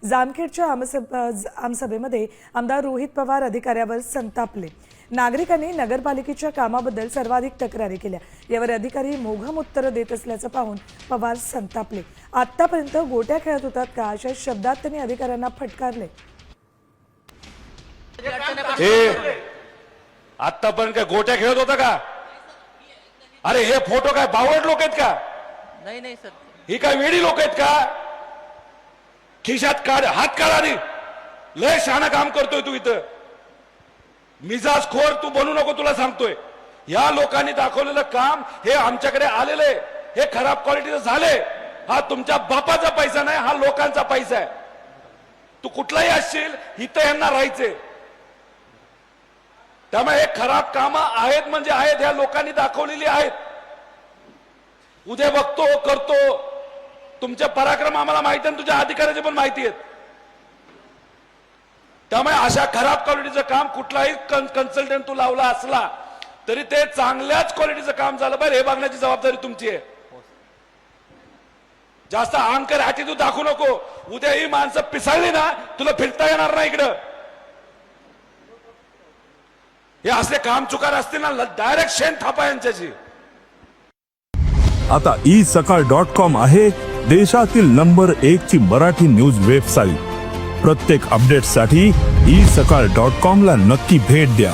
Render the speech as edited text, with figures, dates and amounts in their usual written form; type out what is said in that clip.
जामखेडच्या आमसभेमध्ये आमदार रोहित पवार अधिकाऱ्यावर संतापले। नागरिकांनी नगरपालिकेच्या कामाबद्दल सर्वाधिक तक्रारी केल्या। यावर अधिकारी मोघम उत्तर देत असल्याचं पाहून पवार संतापले। आतापर्यंत गोट्या खेळत होतात का अशा शब्दात त्यांनी अधिकाऱ्यांना फटकारले। आतापर्यंत काय गोट्या खेळत होता का? अरे हे फोटो काय बावळट लोक आहेत का? नाही सर, ही काय वेडी लोक आहेत का? खिशात हात काढा रे, लय शहाणा काम करतोय तू इथं। मिजाज खोर तू बनू नको, तुला सांगतोय। या लोकांनी दाखवलेलं काम हे आमच्याकडे आलेले, हे खराब क्वालिटीचं झाले। हा तुमच्या बापाचा पैसा नाही, हा लोकांचा पैसा आहे। तू कुठलाही असशील, इथं यांना राहायचे। त्यामुळे हे खराब कामं आहेत म्हणजे आहेत, ह्या लोकांनी दाखवलेली आहेत। उद्या बघतो करतो, तुमचे पराक्रम आम्हाला माहिती आहे, तुझ्या अधिकाऱ्याचे पण माहिती आहेत। त्यामुळे अशा खराब क्वालिटीचं काम कुठलाही कन्सल्टंट तू लावला असला तरी ते चांगल्याच क्वालिटीचं काम झालं पाहिजे, हे बघण्याची जबाबदारी तुमची आहे। जास्त अहंकार ॲटिट्यूड दाखवू नको। उद्या ही माणसं पिसाळली ना, तुला फिरता येणार नाही इकडं। हे असले काम चुकार असतील ना, डायरेक्ट शेण थापा यांच्याशी। आता isakal.com आहे देशातील नंबर 1 ची मराठी न्यूज वेबसाईट। प्रत्येक अपडेटसाठी isakal.com ला नक्की भेट द्या।